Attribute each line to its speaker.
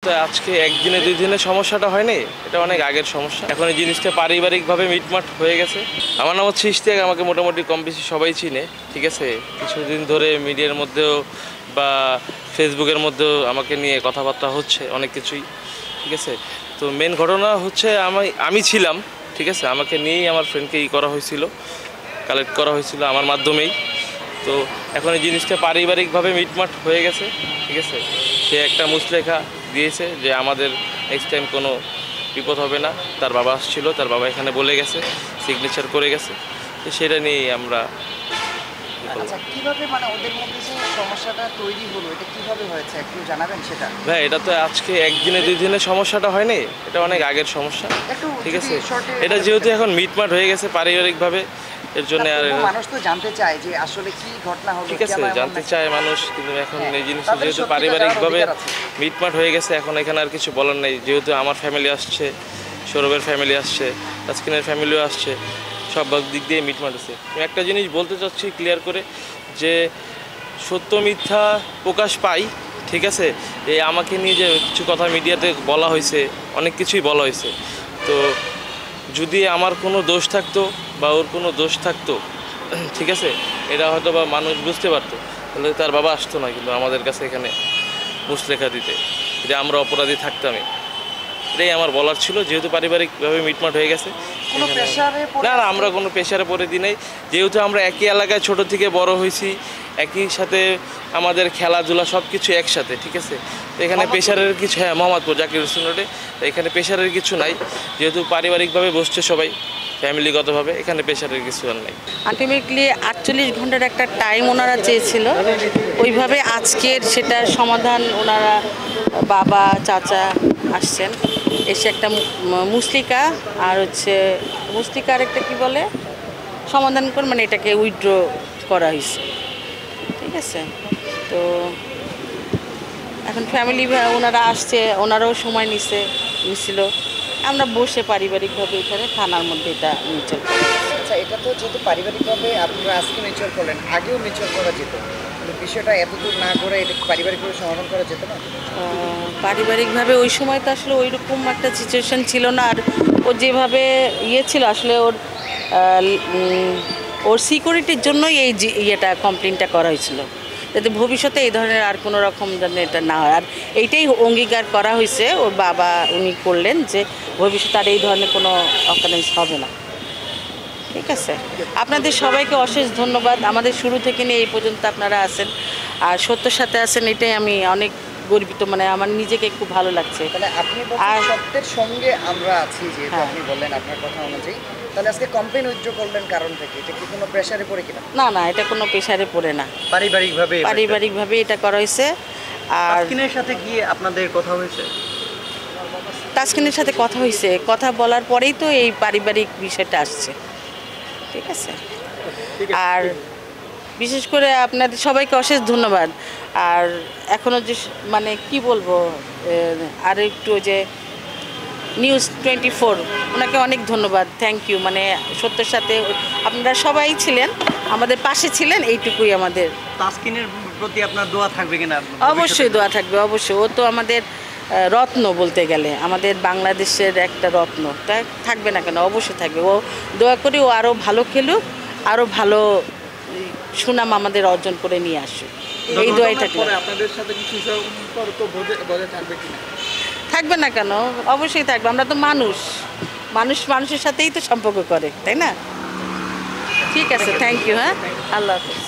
Speaker 1: তো আজকে একদিনে দুই দিনের সমস্যাটা হয়নি, এটা অনেক আগের সমস্যা। এখন এই জিনিসটা পারিবারিকভাবে মিটমাট হয়ে গেছে। আমার নাম হচ্ছে ইশতিয়াক, আমাকে মোটামুটি কম বেশি সবাই চিনে, ঠিক আছে। কিছুদিন ধরে মিডিয়ার মধ্যেও বা ফেসবুকের মধ্যেও আমাকে নিয়ে কথাবার্তা হচ্ছে অনেক কিছুই, ঠিক আছে। তো মেন ঘটনা হচ্ছে আমি ছিলাম, ঠিক আছে। আমাকে নিয়েই আমার ফ্রেন্ডকে করা হয়েছিল, কালেক্ট করা হয়েছিল আমার মাধ্যমেই। তো এখন এই জিনিসটা পারিবারিকভাবে মিটমাট হয়ে গেছে, ঠিক আছে। সে একটা মুচলেখা দিয়েছে যে আমাদের নেক্সট টাইম কোনো বিপদ হবে না। তার বাবা আসছিল, তার বাবা এখানে বলে গেছে, সিগনেচার করে গেছে। তো সেটা নিয়েই আমরা
Speaker 2: কিভাবে মানে ওদের মধ্যে যে সমস্যাটা তৈরি হলো এটা কিভাবে হয়েছে একটু জানাবেন সেটা?
Speaker 1: ভাই এটা তো আজকে একদিনে দুই দিনের সমস্যাটা হয়নি, এটা অনেক আগের সমস্যা, ঠিক আছে। এটা যেহেতু এখন মিটমাট হয়ে গেছে পারিবারিকভাবে, এর জন্য আর
Speaker 2: মানুষ তো জানতে চায় যে আসলে কি ঘটনা হলো,
Speaker 1: ঠিক আছে, জানতে চায় মানুষ। কিন্তু এখন এই জিনিসটা যেহেতু পারিবারিকভাবে মিটমাট হয়ে গেছে, এখন এখানে আর কিছু বলার নেই। যেহেতু আমার ফ্যামিলি আসছে, সৌরভের ফ্যামিলি আসছে, তাসকিনের ফ্যামিলিও আসছে, সব দিক দিয়ে মিটমাট আছে। আমি একটা জিনিস বলতে চাচ্ছি ক্লিয়ার করে, যে সত্য মিথ্যা প্রকাশ পাই, ঠিক আছে। এই আমাকে নিয়ে যে কিছু কথা মিডিয়াতে বলা হয়েছে, অনেক কিছুই বলা হয়েছে। তো যদি আমার কোনো দোষ থাকতো বা ওর কোনো দোষ থাকতো, ঠিক আছে, এটা হয়তো বা মানুষ বুঝতে পারতো, তাহলে তার বাবা আসতো না কিন্তু আমাদের কাছে এখানে মুচলেখা দিতে যে আমরা অপরাধী থাকতামই। এটাই আমার বলার ছিল। যেহেতু পারিবারিকভাবে মিটমাট হয়ে গেছে, না না, আমরা কোনো প্রেশারে পড়ে দিই নাই। যেহেতু আমরা একই এলাকায় ছোট থেকে বড় হয়েছি, একই সাথে আমাদের খেলাধুলা সব কিছু একসাথে, ঠিক আছে। তো এখানে প্রেশারের কিছু, হ্যাঁ, মোহাম্মদপুর জাকির হোসেন রোডে। এখানে প্রেশারের কিছু নাই, যেহেতু পারিবারিকভাবে বসছে সবাই ফ্যামিলিগতভাবে, এখানে প্রেশারের কিছু আর নাই।
Speaker 3: আলটিমেটলি 48 ঘন্টার একটা টাইম ওনারা চেয়েছিল, ওইভাবে আজকের সেটার সমাধান ওনারা বাবা চাচা আসছেন, এসে একটা মুসলিকা আর হচ্ছে মুসলিকা আর একটা কী বলে সমাধান করে, মানে এটাকে উইথড্র করা হয়েছে, ঠিক আছে। তো এখন ফ্যামিলি ওনারা আসছে, ওনারাও সময় নিছিল, আমরা বসে পারিবারিকভাবে এখানে থানার মধ্যে এটা মিউচুয়াল।
Speaker 2: আচ্ছা, এটা তো যেহেতু পারিবারিকভাবে আপনারা আজকে মিউচুয়াল করলেন, আগেও মিউচুয়াল করা যেত, কিন্তু বিষয়টা এতদূর না করে এটা পারিবারিকভাবে সমাধান করা যেত না?
Speaker 3: পারিবারিকভাবে ওই সময় তো আসলে ওই রকম একটা সিচুয়েশন ছিল না। আর ও যেভাবে ছিল আসলে ওর সিকিউরিটির জন্যই এই ইয়েটা কমপ্লেনটা করা হয়েছিল, যাতে ভবিষ্যতে এই ধরনের আর কোনো রকম যেন এটা না হয়। আর এইটাই অঙ্গীকার করা হয়েছে, ওর বাবা উনি করলেন যে ভবিষ্যতে আর এই ধরনের কোনো অকারেন্স হবে না, ঠিক আছে। আপনাদের সবাইকে অশেষ ধন্যবাদ। আমাদের শুরু থেকে নিয়ে এই পর্যন্ত আপনারা আছেন আর সত্যের সাথে আছেন, এটাই আমি অনেক গর্বিত, মানে আমার নিজেকে খুব ভালো লাগছে।
Speaker 2: তাহলে আপনি সত্যের সঙ্গে আমরা আছি, যেহেতু আপনি বললেন আপনার কথা অনুযায়ী, তাহলে আজকে কমপ্লেন উইথড্র করলেন কারণ থেকে, এটা কি কোনো প্রেসারে পড়ে কিনা?
Speaker 3: না না, এটা কোনো প্রেসারে পড়ে না, পারিবারিকভাবে এটা করা হয়েছে। আর
Speaker 2: তাসকিনের সাথে গিয়ে আপনাদের কথা হয়েছে?
Speaker 3: তাসকিনের সাথে কথা হয়েছে, কথা বলার পরেই তো এই পারিবারিক বিষয়টা আসছে, ঠিক আছে। আর বিশেষ করে আপনাদের সবাইকে অশেষ ধন্যবাদ। আর এখনও যে মানে কি বলবো, আর একটু যে নিউজ 24 ওনাকে অনেক ধন্যবাদ, থ্যাংক ইউ। মানে সত্যের সাথে আপনারা সবাই ছিলেন, আমাদের পাশে ছিলেন, এইটুকুই আমাদের।
Speaker 2: তাসকিনের প্রতি আপনার দোয়া থাকবে কিনা?
Speaker 3: অবশ্যই দোয়া থাকবে, অবশ্যই। ও তো আমাদের রত্ন, বলতে গেলে আমাদের বাংলাদেশের একটা রত্ন, তা থাকবে না কেন, অবশ্যই থাকবে। ও দোয়া করি ও আরও ভালো খেলুক, আরও ভালো সুনাম আমাদের অর্জন করে নিয়ে আসুক, এই দোয়াই থাকবে।
Speaker 2: আপনাদের সাথে কিছু সম্পর্ক বজায় থাকবে কিনা?
Speaker 3: থাকবে না কেন, অবশ্যই থাকবে। আমরা তো মানুষ, মানুষের সাথেই তো সম্পর্ক করে, তাই না? ঠিক আছে, থ্যাংক ইউ। হ্যাঁ, আল্লাহ হাফেজ।